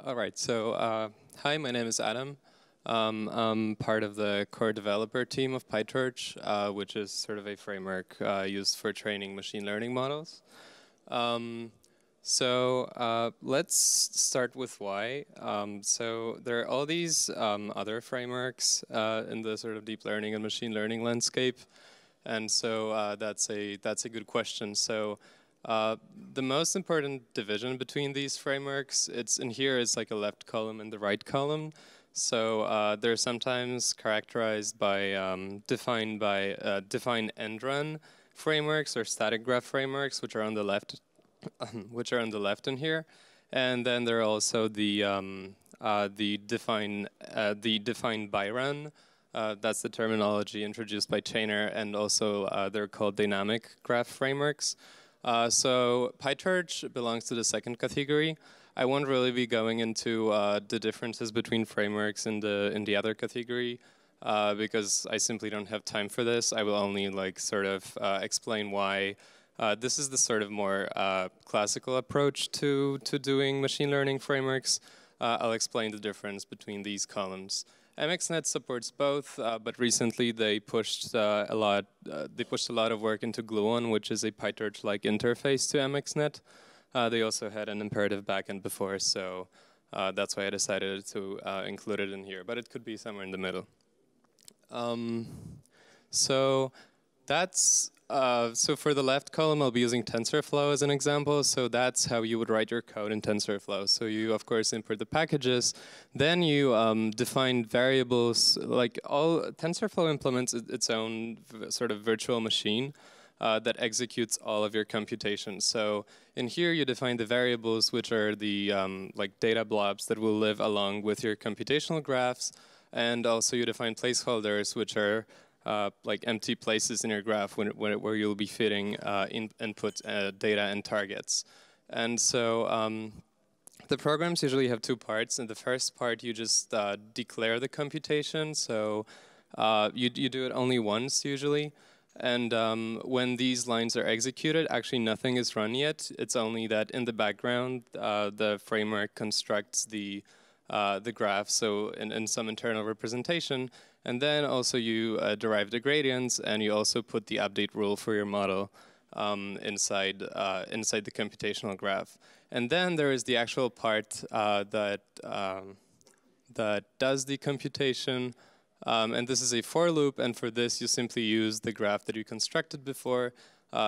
All right, so hi, my name is Adam. I'm part of the core developer team of PyTorch, which is sort of a framework used for training machine learning models. Let's start with why. So there are all these other frameworks in the sort of deep learning and machine learning landscape, and so that's a good question. So the most important division between these frameworks, it's in here is like a left column and the right column. So they're sometimes characterized by define end run frameworks or static graph frameworks, which are on the left, in here, and then there are also the define by run. That's the terminology introduced by Chainer, and also they're called dynamic graph frameworks. So PyTorch belongs to the second category. I won't really be going into the differences between frameworks in the other category because I simply don't have time for this. I will only sort of explain why this is the sort of more classical approach to doing machine learning frameworks. I'll explain the difference between these columns. MXNet supports both, but recently they pushed a lot. They pushed a lot of work into Gluon, which is a PyTorch-like interface to MXNet. They also had an imperative backend before, so that's why I decided to include it in here. But it could be somewhere in the middle. So that's so for the left column, I'll be using TensorFlow as an example. So that's how you would write your code in TensorFlow. So you, of course, import the packages. Then you define variables. Like all TensorFlow implements its own sort of virtual machine that executes all of your computations. So in here, you define the variables, which are the data blobs that will live along with your computational graphs. And also you define placeholders, which are empty places in your graph where you'll be fitting input data and targets. And so the programs usually have two parts. In the first part, you just declare the computation. So you do it only once usually. And when these lines are executed, actually nothing is run yet. It's only that in the background, the framework constructs the graph, so in some internal representation. And then also you derive the gradients, and you also put the update rule for your model inside the computational graph. And then there is the actual part that does the computation. And this is a for loop, and for this you simply use the graph that you constructed before.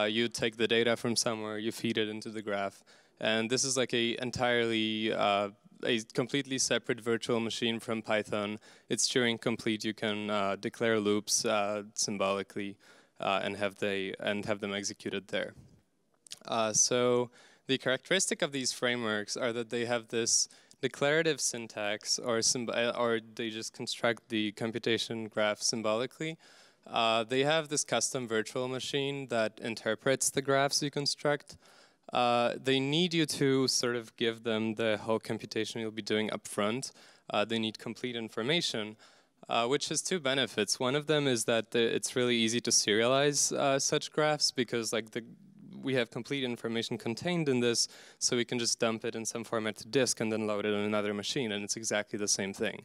You take the data from somewhere, you feed it into the graph. And this is like a completely separate virtual machine from Python. It's Turing complete. You can declare loops symbolically and have them executed there. So the characteristic of these frameworks are that they have this declarative syntax, or they just construct the computation graph symbolically. They have this custom virtual machine that interprets the graphs you construct. They need you to sort of give them the whole computation you'll be doing up front. They need complete information, which has two benefits. One of them is that it's really easy to serialize such graphs because we have complete information contained in this, so we can just dump it in some format to disk and then load it on another machine, and it's exactly the same thing.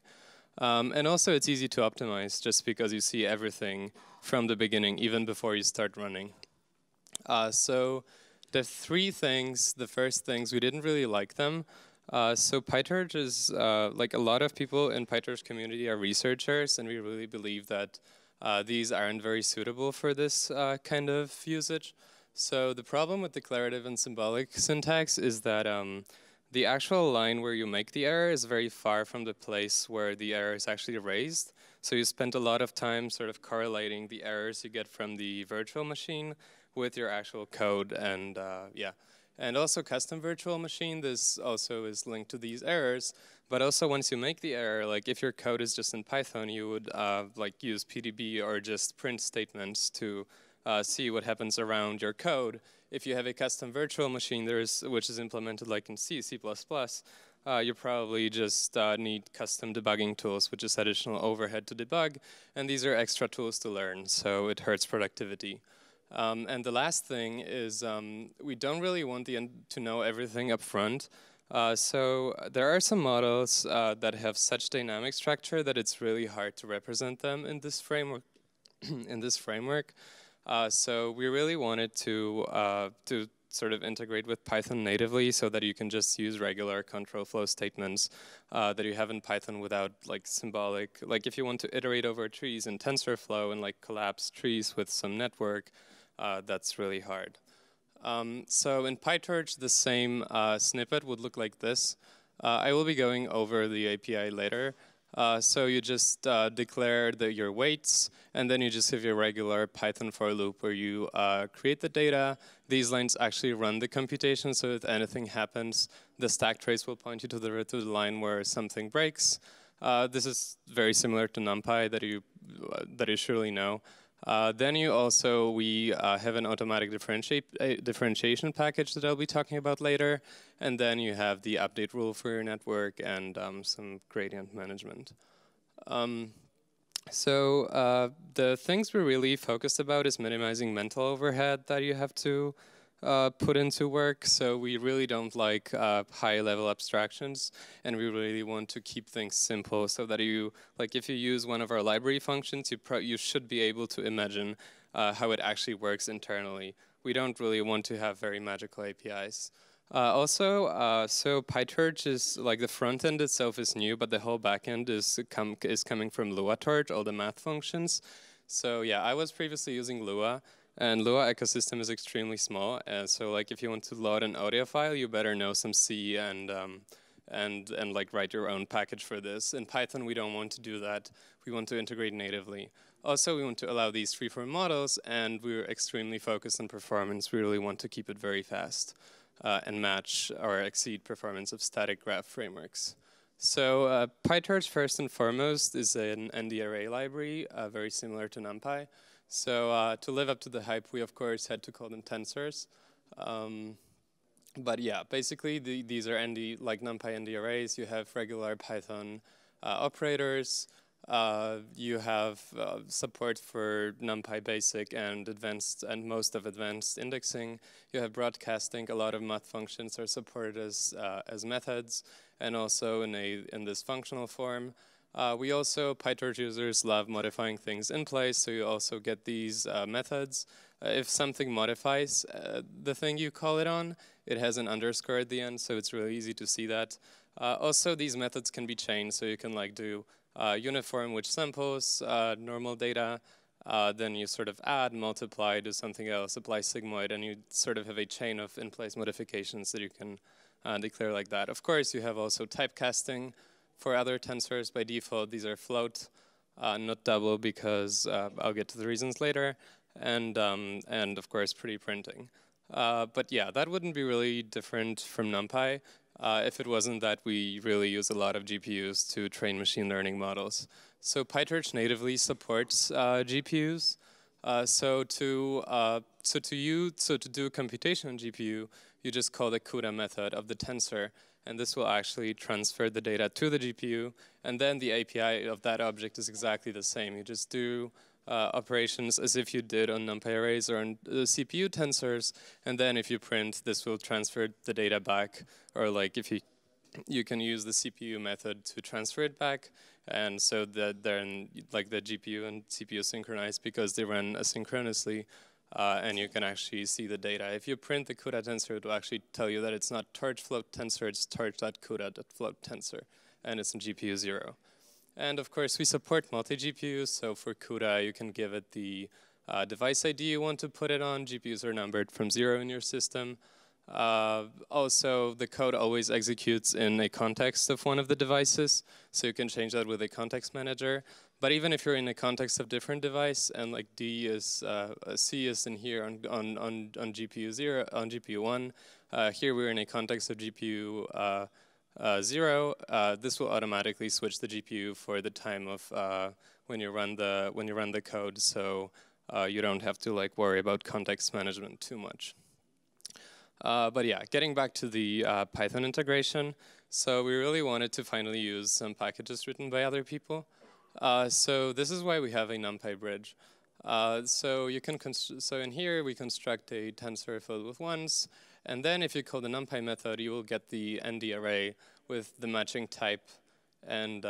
And also it's easy to optimize just because you see everything from the beginning, even before you start running. So the three things, the first things, we didn't really like them. So PyTorch is, like a lot of people in PyTorch community are researchers, and we really believe that these aren't very suitable for this kind of usage. So the problem with declarative and symbolic syntax is that the actual line where you make the error is very far from the place where the error is actually raised. So you spend a lot of time sort of correlating the errors you get from the virtual machine with your actual code, and yeah. And also custom virtual machine, this also is linked to these errors. But also once you make the error, like if your code is just in Python, you would use PDB or just print statements to see what happens around your code. If you have a custom virtual machine, which is implemented like in C, C++, you probably just need custom debugging tools, which is additional overhead to debug. And these are extra tools to learn, so it hurts productivity. And the last thing is we don't really want the end to know everything up front. So there are some models that have such dynamic structure that it's really hard to represent them in this framework. So we really wanted to sort of integrate with Python natively so that you can just use regular control flow statements that you have in Python without like symbolic, like if you want to iterate over trees in TensorFlow and like collapse trees with some network, that's really hard. So in PyTorch, the same snippet would look like this. I will be going over the API later. So you just declare your weights, and then you just have your regular Python for loop where you create the data. These lines actually run the computation, so if anything happens, the stack trace will point you to the line where something breaks. This is very similar to NumPy that you surely know. Then we have an automatic differentiation package that I'll be talking about later. And then you have the update rule for your network and some gradient management. The things we're really focused about is minimizing mental overhead that you have to put into work. So we really don't like high-level abstractions, and we really want to keep things simple so that if you use one of our library functions, you should be able to imagine how it actually works internally. We don't really want to have very magical APIs. So PyTorch is like the front end itself is new, but the whole back end is coming from LuaTorch, all the math functions. So yeah, I was previously using Lua. And Lua ecosystem is extremely small, and so like if you want to load an audio file, you better know some C and like write your own package for this. In Python, we don't want to do that. We want to integrate natively. Also, we want to allow these freeform models, and we're extremely focused on performance. We really want to keep it very fast and match or exceed performance of static graph frameworks. So PyTorch, first and foremost, is an ND array library, very similar to NumPy. So to live up to the hype, we of course had to call them tensors. But yeah, basically these are like NumPy ND arrays. You have regular Python operators. You have support for NumPy basic and advanced and most of advanced indexing. You have broadcasting. A lot of math functions are supported as methods, and also in this functional form. PyTorch users love modifying things in place, so you also get these methods. If something modifies the thing you call it on, it has an underscore at the end, so it's really easy to see that. Also, these methods can be chained, so you can like do uniform, which samples normal data, then you sort of add, multiply, do something else, apply sigmoid, and you sort of have a chain of in-place modifications that you can declare like that. Of course, you have also typecasting. For other tensors, by default, these are float, not double, because I'll get to the reasons later, and of course, pre-printing. But yeah, that wouldn't be really different from NumPy if it wasn't that we really use a lot of GPUs to train machine learning models. So PyTorch natively supports GPUs. So to do computation on GPU, you just call the CUDA method of the tensor, and this will actually transfer the data to the GPU, and then the API of that object is exactly the same. You just do operations as if you did on NumPy arrays or on CPU tensors, and then if you print, this will transfer the data back, or like if you can use the CPU method to transfer it back, and so that then like the GPU and CPU synchronize because they run asynchronously. And you can actually see the data. If you print the CUDA tensor, it will actually tell you that it's not torch float tensor, it's torch.cuda.float tensor, and it's in GPU 0. And of course, we support multi-GPUs, so for CUDA, you can give it the device ID you want to put it on. GPUs are numbered from 0 in your system. Also, the code always executes in a context of one of the devices, so you can change that with a context manager. But even if you're in a context of different device, and like C is in here on GPU 0, on GPU 1, here we're in a context of GPU 0, this will automatically switch the GPU for the time of when you run the code, so you don't have to like worry about context management too much. But yeah, getting back to the Python integration, so we really wanted to finally use some packages written by other people. So this is why we have a NumPy bridge. So you can so in here we construct a tensor filled with ones, and then if you call the NumPy method, you will get the ND array with the matching type and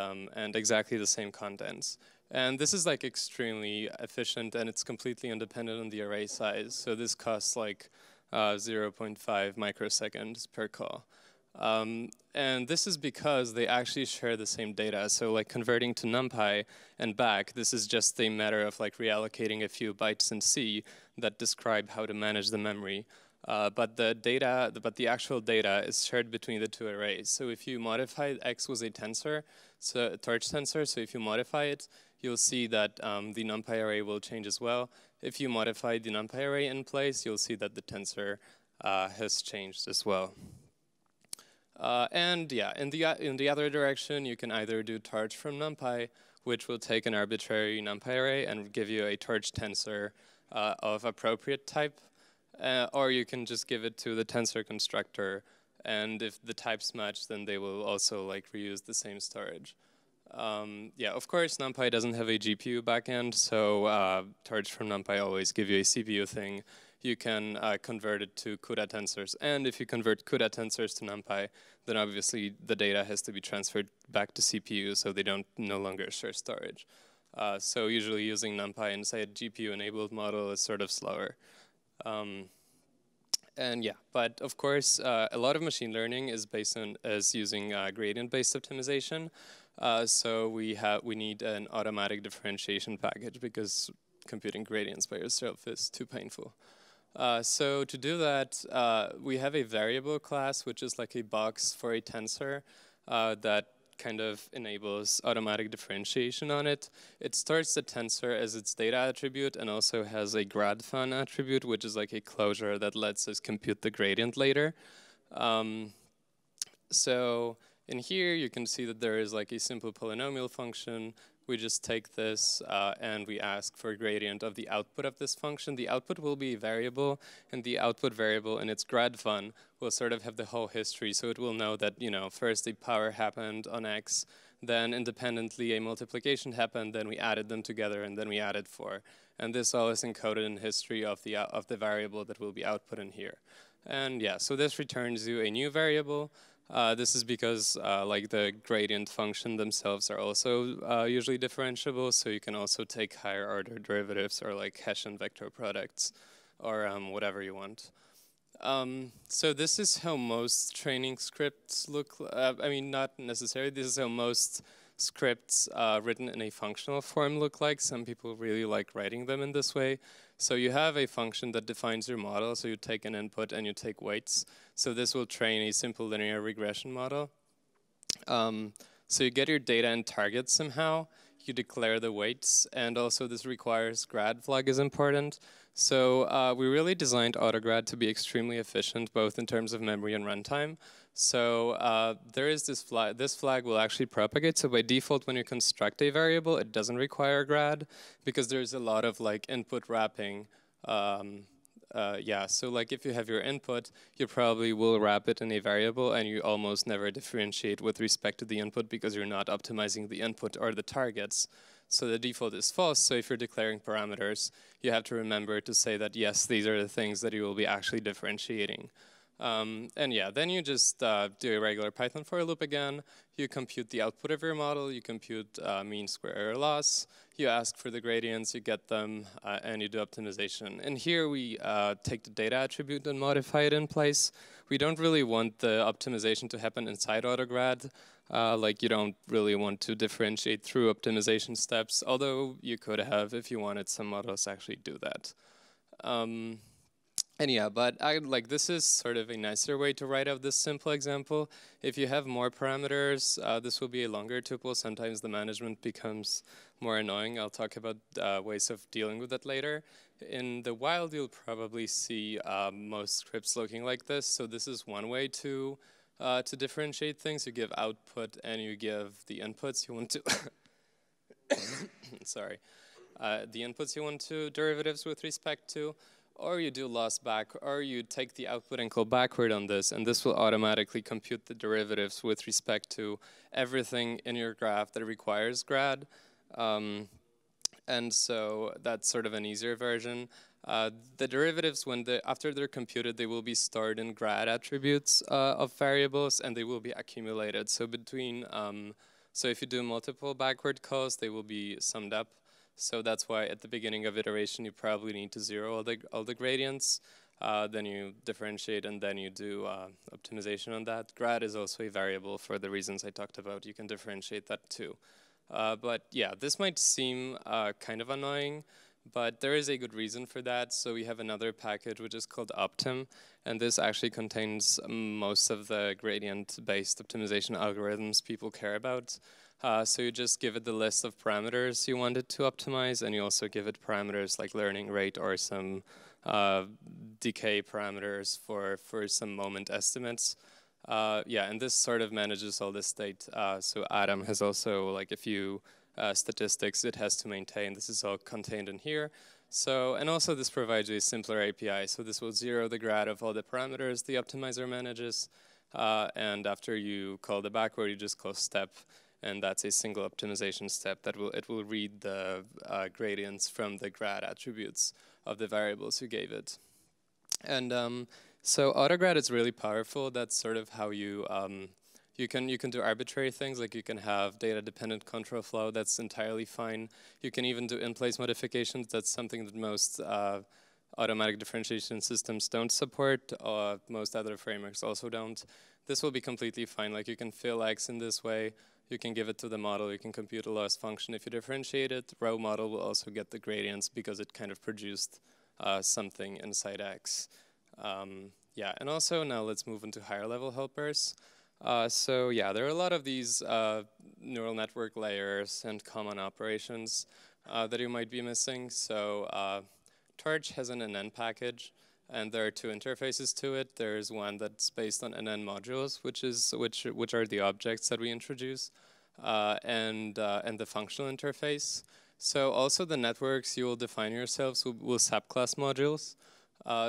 exactly the same contents. And this is like extremely efficient, and it's completely independent on the array size. So this costs like 0.5 microseconds per call. And this is because they actually share the same data. So like converting to NumPy and back, this is just a matter of like reallocating a few bytes in C that describe how to manage the memory. But the actual data is shared between the two arrays. So if you modify X with a tensor, so a torch tensor, so if you modify it, you'll see that the NumPy array will change as well. If you modify the NumPy array in place, you'll see that the tensor has changed as well. And yeah, in the other direction, you can either do torch from NumPy, which will take an arbitrary NumPy array and give you a torch tensor of appropriate type, or you can just give it to the tensor constructor, and if the types match, then they will also like reuse the same storage. Yeah, of course, NumPy doesn't have a GPU backend, so torch from NumPy always give you a CPU thing. You can convert it to CUDA tensors, and if you convert CUDA tensors to NumPy, then obviously the data has to be transferred back to CPU, so they don't no longer share storage. So usually using NumPy inside a GPU-enabled model is sort of slower. And yeah, but of course, a lot of machine learning is using gradient-based optimization. So we need an automatic differentiation package because computing gradients by yourself is too painful. So to do that, we have a variable class, which is like a box for a tensor that kind of enables automatic differentiation on it. It starts the tensor as its data attribute and also has a grad fun attribute, which is like a closure that lets us compute the gradient later. So in here, you can see that there is like a simple polynomial function. We just take this and we ask for a gradient of the output of this function. The output will be a variable, and the output variable in its grad fun will sort of have the whole history. So it will know that, you know, first a power happened on X, then independently a multiplication happened, then we added them together, and then we added 4. And this all is encoded in history of the variable that will be output in here. And yeah, so this returns you a new variable. This is because like the gradient function themselves are also usually differentiable, so you can also take higher order derivatives or like Hessian vector products or whatever you want. So this is how most training scripts look. I mean, not necessarily. This is how most scripts written in a functional form look like. Some people really like writing them in this way. So you have a function that defines your model. So you take an input and you take weights. So this will train a simple linear regression model. So you get your data and targets somehow. You declare the weights, and also this requires grad flag is important. So we really designed autograd to be extremely efficient, both in terms of memory and runtime. So there is this flag. This flag will actually propagate. So by default, when you construct a variable, it doesn't require grad because there's a lot of like input wrapping. Yeah, so like if you have your input, you probably will wrap it in a variable, and you almost never differentiate with respect to the input because you're not optimizing the input or the targets. So the default is false. So if you're declaring parameters, you have to remember to say that, yes, these are the things that you will be actually differentiating. And yeah, then you just do a regular Python for loop again. You compute the output of your model. You compute mean square error loss. You ask for the gradients. You get them, and you do optimization. And here we take the data attribute and modify it in place. We don't really want the optimization to happen inside autograd. Like you don't really want to differentiate through optimization steps, although you could have if you wanted. Some models actually do that. And yeah, but this is sort of a nicer way to write out this simple example. If you have more parameters, this will be a longer tuple. Sometimes the management becomes more annoying. I'll talk about ways of dealing with it later. In the wild, you'll probably see most scripts looking like this. So this is one way to differentiate things. You give output and you give the inputs you want to. Sorry, the inputs you want to derivatives with respect to. Or you do loss back, or you take the output and call backward on this, and this will automatically compute the derivatives with respect to everything in your graph that requires grad. And so that's sort of an easier version. The derivatives, after they're computed, they will be stored in grad attributes of variables, and they will be accumulated. So so if you do multiple backward calls, they will be summed up. So that's why at the beginning of iteration, you probably need to zero all the gradients. Then you differentiate, and then you do optimization on that. Grad is also a variable for the reasons I talked about. You can differentiate that too. But yeah, this might seem kind of annoying, but there is a good reason for that. So we have another package which is called Optim, and this actually contains most of the gradient-based optimization algorithms people care about. So you just give it the list of parameters you want it to optimize, and you also give it parameters like learning rate or some decay parameters for some moment estimates. Yeah, and this sort of manages all this state. So Atom has also like a few statistics it has to maintain. This is all contained in here. So, and also this provides you a simpler API. So this will zero the grad of all the parameters the optimizer manages. And after you call the backward, you just call step. And that's a single optimization step that it will read the gradients from the grad attributes of the variables you gave it. And so autograd is really powerful. That's sort of how you you can do arbitrary things, like you can have data-dependent control flow. That's entirely fine. You can even do in-place modifications. That's something that most automatic differentiation systems don't support. Most other frameworks also don't. This will be completely fine. Like you can fill X in this way. You can give it to the model. You can compute a loss function. If you differentiate it, row model will also get the gradients because it kind of produced something inside X. Yeah, and also now let's move into higher level helpers. So yeah, there are a lot of these neural network layers and common operations that you might be missing. So Torch has an NN package, and there are two interfaces to it. There's one that's based on NN modules, which are the objects that we introduce, and the functional interface. So also the networks you will define yourselves will subclass modules.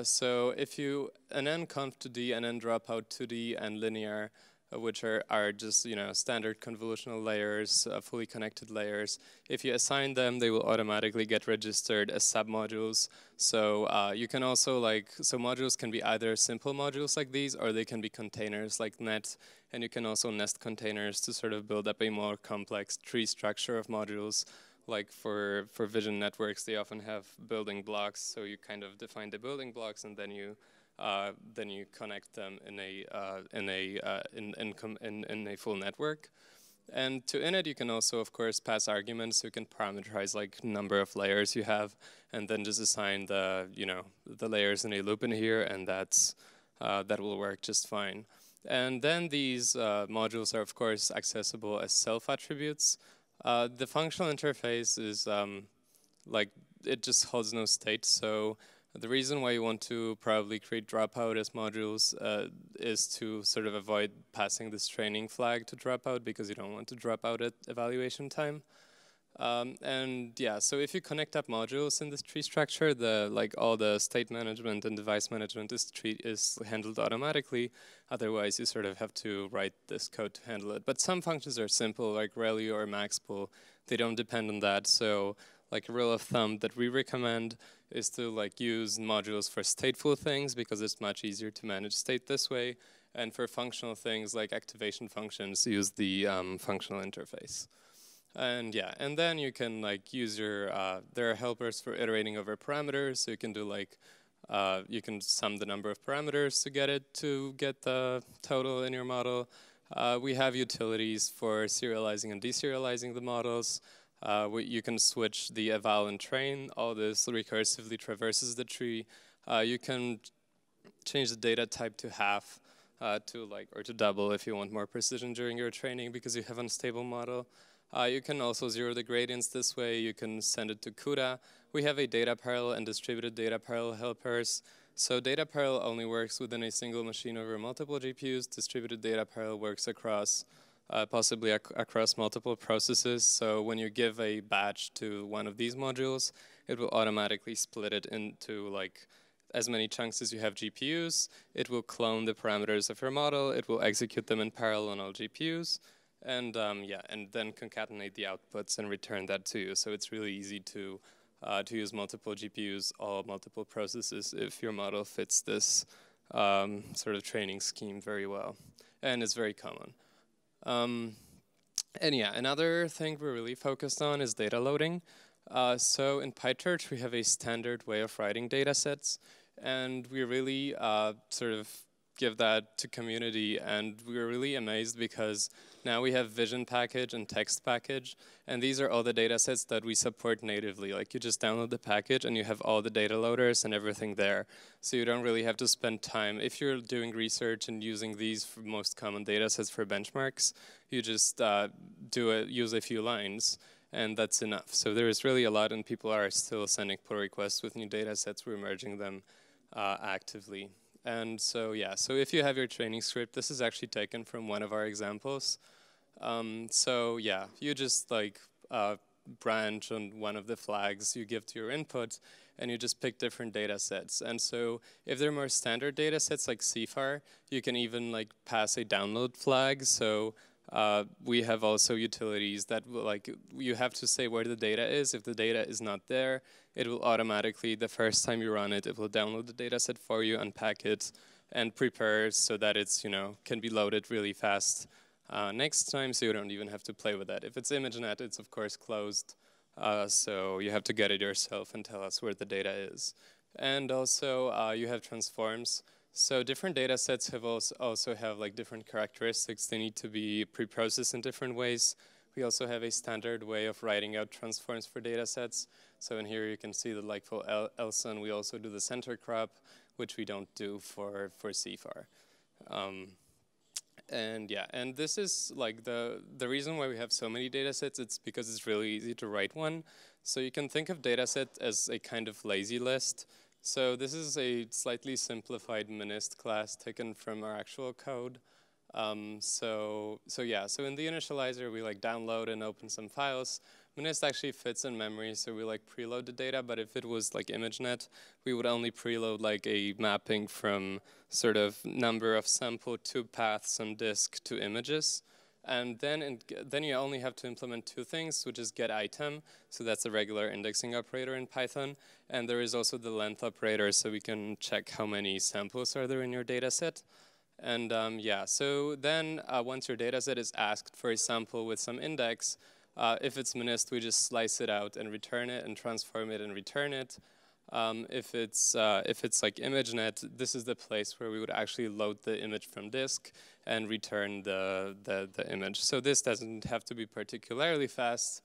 So if you NN conv to D, NN dropout to D, and linear, which are just standard convolutional layers, fully connected layers. If you assign them, they will automatically get registered as submodules. So you can also so modules can be either simple modules like these, or they can be containers like net. And you can also nest containers to sort of build up a more complex tree structure of modules. Like for vision networks, they often have building blocks. So you kind of define the building blocks, and then you connect them in a full network. And to init, you can also, of course, pass arguments. So you can parameterize like number of layers you have, and then just assign the layers in a loop in here, and that will work just fine. And then these modules are, of course, accessible as self attributes. The functional interface is it just holds no state. So the reason why you want to probably create dropout as modules is to sort of avoid passing this training flag to dropout, because you don't want to drop out at evaluation time. And yeah, so if you connect up modules in this tree structure, all the state management and device management is handled automatically. Otherwise, you sort of have to write this code to handle it. But some functions are simple, like ReLU or maxpull. They don't depend on that. So like a rule of thumb that we recommend is to use modules for stateful things, because it's much easier to manage state this way. And for functional things like activation functions, use the functional interface. And yeah, and then you can use your, there are helpers for iterating over parameters. So you can do you can sum the number of parameters to get the total in your model. We have utilities for serializing and deserializing the models. You can switch the eval and train. All this recursively traverses the tree. You can change the data type to half, or to double if you want more precision during your training, because you have an unstable model. You can also zero the gradients this way. You can send it to CUDA. We have a data parallel and distributed data parallel helpers. So data parallel only works within a single machine over multiple GPUs. Distributed data parallel works across, possibly across multiple processes. So when you give a batch to one of these modules, it will automatically split it into as many chunks as you have GPUs. It will clone the parameters of your model. It will execute them in parallel on all GPUs. and yeah, and then concatenate the outputs and return that to you. So it's really easy to use multiple GPUs, all multiple processes, if your model fits this sort of training scheme very well, and it's very common. And yeah, another thing we're really focused on is data loading. So in PyTorch, we have a standard way of writing data sets, and we really sort of give that to community, and we were really amazed because now we have vision package and text package, and these are all the data sets that we support natively. Like, you just download the package and you have all the data loaders and everything there. So you don't really have to spend time. If you're doing research and using these for most common data sets for benchmarks, you just use a few lines, and that's enough. So there is really a lot, and people are still sending pull requests with new data sets. We're merging them actively. And so, yeah, so if you have your training script, this is actually taken from one of our examples. So, yeah, you just like branch on one of the flags you give to your input, and you just pick different data sets. And so if they're more standard data sets like CFAR, you can even like pass a download flag. So we have also utilities that will, like, you have to say where the data is. If the data is not there, it will automatically, the first time you run it, it will download the data set for you, unpack it, and prepare so that it's, can be loaded really fast next time, so you don't even have to play with that. If it's ImageNet, it's of course closed, so you have to get it yourself and tell us where the data is. And also, you have transforms. So different data sets have also have like different characteristics. They need to be pre-processed in different ways. We also have a standard way of writing out transforms for data sets. So in here you can see that, like for ELSA, we also do the center crop, which we don't do for CFAR. And yeah, and this is like the reason why we have so many data sets. It's because it's really easy to write one. So you can think of data set as a kind of lazy list. So this is a slightly simplified MNIST class taken from our actual code. So yeah, so in the initializer, we like download and open some files. MNIST actually fits in memory, so we like preload the data, but if it was like ImageNet, we would only preload like a mapping from sort of number of sample to paths on disk to images. And then you only have to implement two things, which is get item. So that's a regular indexing operator in Python. And there is also the length operator, so we can check how many samples are there in your data set. And yeah, so then once your data set is asked for a sample with some index, if it's MNIST, we just slice it out and return it and transform it and return it. If it's like ImageNet, this is the place where we would actually load the image from disk and return the image. So this doesn't have to be particularly fast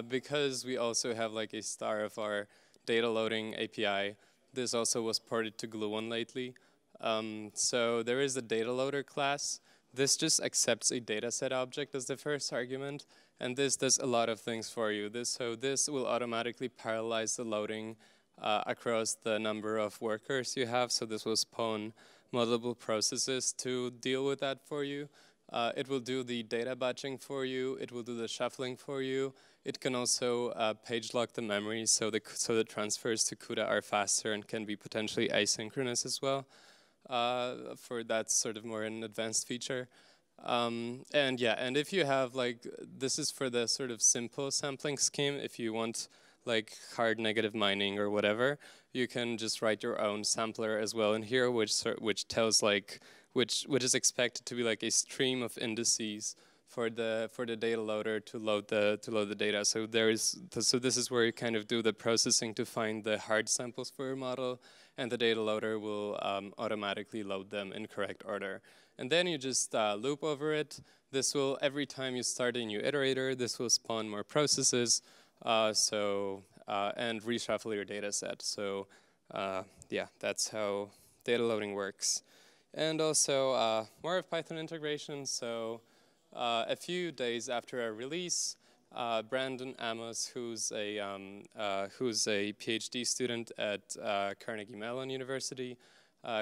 because we also have like a star of our data loading API. This also was ported to Gluon lately. So there is a data loader class. This just accepts a dataset object as the first argument, and this does a lot of things for you. So this will automatically parallelize the loading across the number of workers you have. So this will spawn multiple processes to deal with that for you. It will do the data batching for you. It will do the shuffling for you. It can also page lock the memory, so the transfers to CUDA are faster and can be potentially asynchronous as well. For that sort of more an advanced feature. And yeah, and if you have like, this is for the sort of simple sampling scheme. If you want like hard negative mining or whatever, you can just write your own sampler as well in here, which tells like, which is expected to be like a stream of indices for the data loader to load the data. So this is where you kind of do the processing to find the hard samples for your model, and the data loader will automatically load them in correct order. And then you just loop over it. This will, every time you start a new iterator, this will spawn more processes, and reshuffle your data set. So yeah, that's how data loading works. And also more of Python integration. So a few days after our release, Brandon Amos, who's a PhD student at Carnegie Mellon University,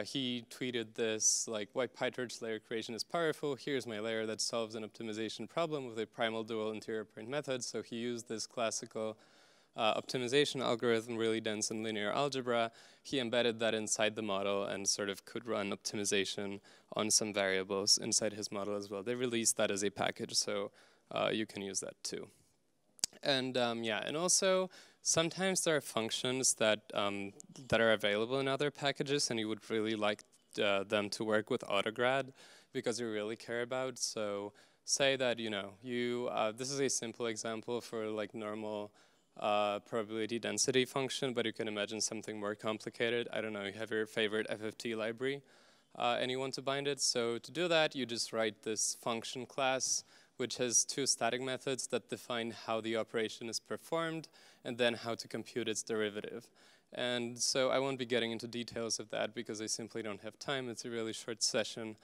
he tweeted this, like, why PyTorch layer creation is powerful. Here's my layer that solves an optimization problem with a primal dual interior point method. So he used this classical optimization algorithm, really dense in linear algebra. He embedded that inside the model and sort of could run optimization on some variables inside his model as well. They released that as a package, so you can use that too. And yeah, and also sometimes there are functions that that are available in other packages, and you would really like them to work with AutoGrad because you really care about. So say that this is a simple example for like normal probability density function, but you can imagine something more complicated. I don't know. You have your favorite FFT library, and you want to bind it. So to do that, you just write this function class, which has two static methods that define how the operation is performed and then how to compute its derivative. And so I won't be getting into details of that because I simply don't have time. It's a really short session.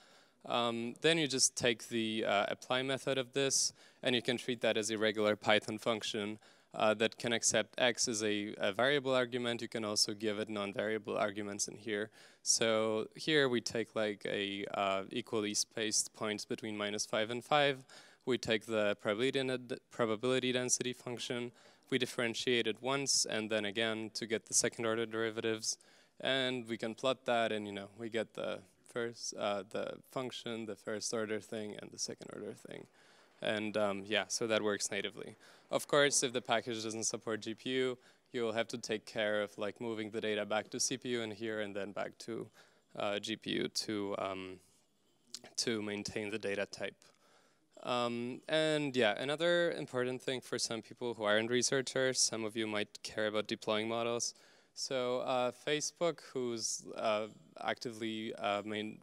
Then you just take the apply method of this, and you can treat that as a regular Python function that can accept x as a variable argument. You can also give it non-variable arguments in here. So here we take like a equally spaced points between -5 and 5. We take the probability density function, we differentiate it once, and then again to get the second order derivatives, and we can plot that, and we get the first the function, the first order thing, and the second order thing, and yeah, so that works natively. Of course, if the package doesn't support GPU, you'll have to take care of like moving the data back to CPU in here, and then back to GPU to maintain the data type. And yeah, another important thing for some people who aren't researchers, some of you might care about deploying models. So Facebook, who's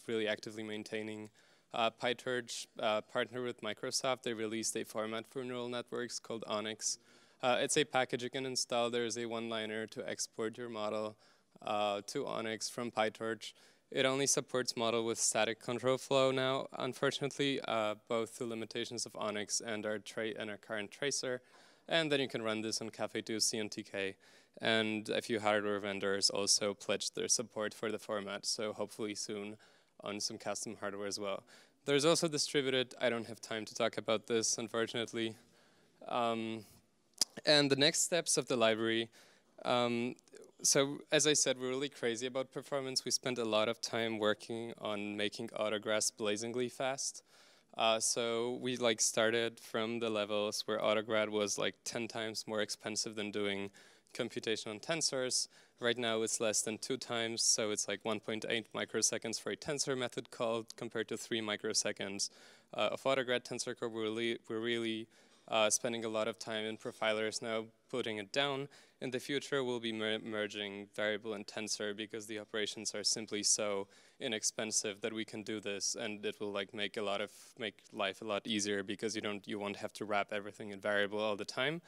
really actively maintaining PyTorch, partnered with Microsoft. They released a format for neural networks called Onyx. It's a package you can install. There's a one-liner to export your model to Onyx from PyTorch. It only supports model with static control flow now, unfortunately, both the limitations of Onyx and our current tracer. And then you can run this on Cafe2 CNTK. And a few hardware vendors also pledged their support for the format, so hopefully soon on some custom hardware as well. There's also distributed. I don't have time to talk about this, unfortunately. And the next steps of the library. So as I said, we're really crazy about performance. We spent a lot of time working on making autographs blazingly fast. So we started from the levels where AutoGrad was like 10 times more expensive than doing computation on tensors. Right now it's less than 2 times, so it's like 1.8 microseconds for a tensor method call compared to 3 microseconds of AutoGrad tensor core. We're really spending a lot of time in profilers now putting it down. In the future, we'll be merging variable and tensor because the operations are simply so inexpensive that we can do this, and it will make life a lot easier because you won't have to wrap everything in variable all the time.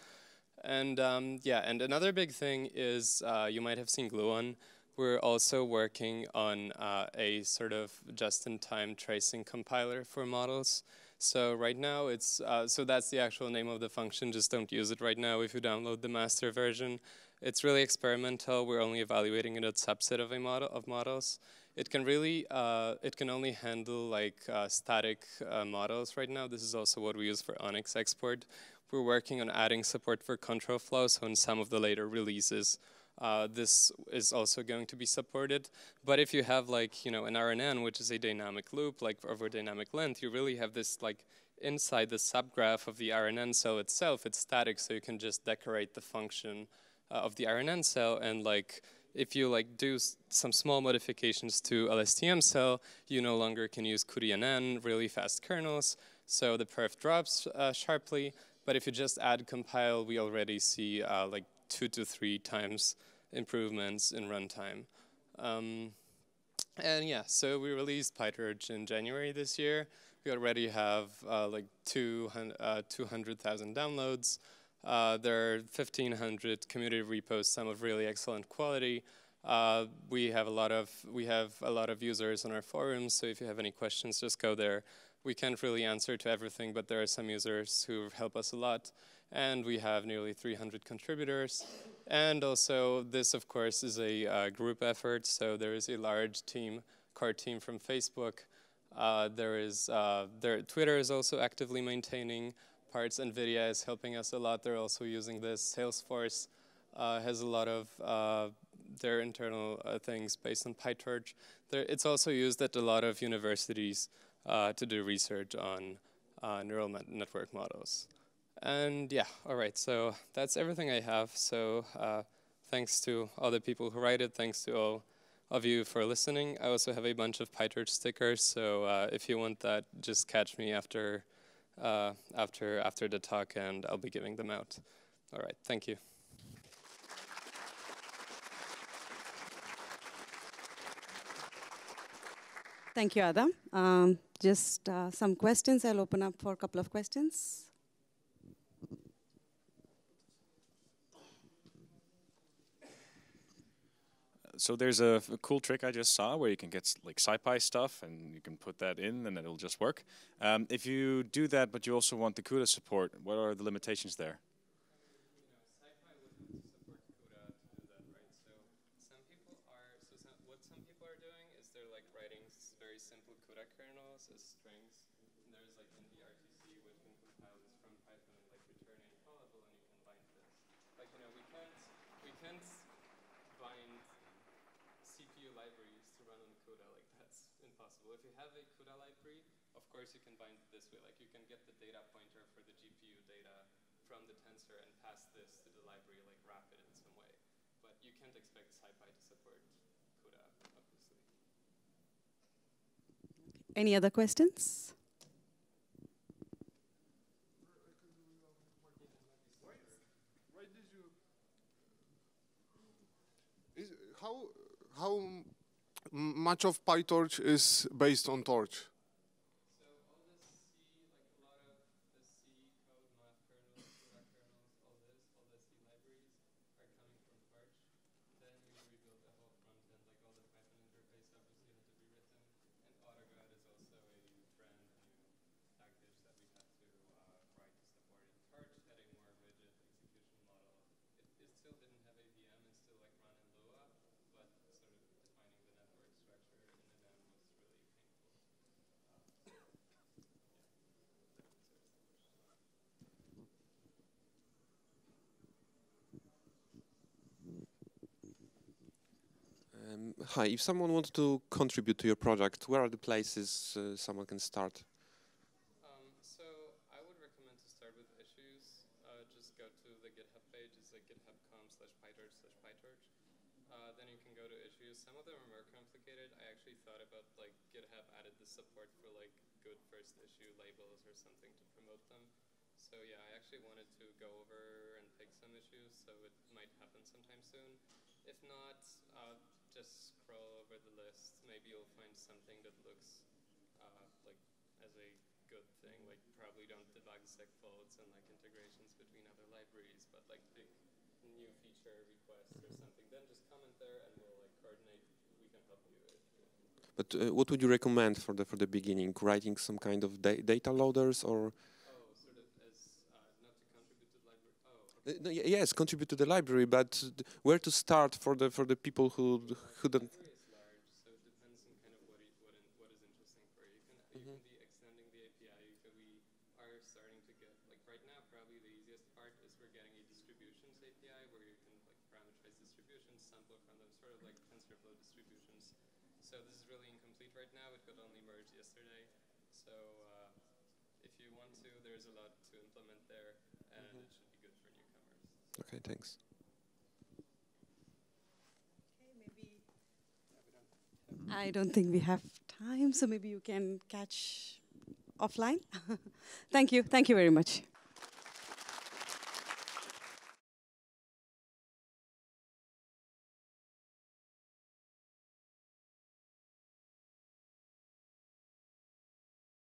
And yeah, and another big thing is you might have seen Gluon. We're also working on a sort of just-in-time tracing compiler for models. So right now it's, so that's the actual name of the function, just don't use it right now if you download the master version. It's really experimental. We're only evaluating it a subset of models. It can really, it can only handle static models right now. This is also what we use for Onyx export. We're working on adding support for control flow, so in some of the later releases, this is also going to be supported. But if you have an RNN, which is a dynamic loop, over dynamic length, you really have this inside the subgraph of the RNN cell itself, it's static, so you can just decorate the function of the RNN cell, and if you do some small modifications to LSTM cell, you no longer can use cuDNN, really fast kernels, so the perf drops sharply. But if you just add compile, we already see 2 to 3 times improvements in runtime. And yeah, so we released PyTorch in January this year. We already have 200,000 downloads. There are 1,500 community repos, some of really excellent quality. We have a lot of users on our forums, so if you have any questions, just go there. We can't really answer to everything, but there are some users who help us a lot. And we have nearly 300 contributors. And also, this, of course, is a group effort. So there is a large team, core team from Facebook. Twitter is also actively maintaining parts. NVIDIA is helping us a lot. They're also using this. Salesforce. has a lot of their internal things based on PyTorch. It's also used at a lot of universities to do research on neural network models. And yeah, all right, so that's everything I have. So thanks to all the people who write it, thanks to all of you for listening. I also have a bunch of PyTorch stickers, so if you want that, just catch me after the talk, and I'll be giving them out. All right, thank you. Thank you, Adam. Just some questions. I'll open up for a couple of questions. So there's a cool trick I just saw where you can get like SciPy stuff and you can put that in and it'll just work. If you do that, but you also want the CUDA support, what are the limitations there? Simple CUDA kernels as strings. And there's like NVRTC, which can compile this from Python and like return a callable, and you can bind this. Like, you know, we can't bind CPU libraries to run on CUDA. Like, that's impossible. If you have a CUDA library, of course you can bind it this way. Like, you can get the data pointer for the GPU data from the tensor and pass this to the library, like wrap it in some way. But you can't expect SciPy to support CUDA, obviously. Any other questions? Why did you? How much of PyTorch is based on Torch? So all this C, like a lot of the C code, math kernels, CUDA kernels, all the C libraries are coming from Torch. Then we rebuilt the whole front end, like all the Python interface obviously had to be written. And AutoGAD is also a brand new package that we had to write to support it. Torch had a more rigid execution model. It still didn't have a VM, it still like ran in Lua, but sort of defining the network structure in the VM was really painful. Hi, if someone wants to contribute to your project, where are the places someone can start? So I would recommend to start with issues. Just go to the GitHub page. It's like github.com/pytorch/pytorch. Then you can go to issues. Some of them are more complicated. I actually thought about like GitHub added the support for like good first issue labels or something to promote them. So yeah, I actually wanted to go over and pick some issues, so it might happen sometime soon. If not, just scroll over the list. Maybe you'll find something that looks like as a good thing. Like probably don't debug segfaults and like integrations between other libraries, but like big new feature requests or something. Then just comment there and we'll like coordinate. We can help you with. But what would you recommend for the beginning? Writing some kind of data loaders or? Sort of as not to contribute to the library. No, yes, contribute to the library, but where to start for the people who don't? The library is large, so it depends on kind of what is interesting for you. You can be extending the API. We are starting to get like right now. Probably the easiest part is we're getting a distributions API where you can like parameterize distributions, sample from them, sort of like TensorFlow distributions. So this is really incomplete right now. It got only merged yesterday. So if you want to, there's a lot to implement there, and it should be good for newcomers. Okay, thanks. I don't think we have time, so maybe you can catch offline. Thank you very much.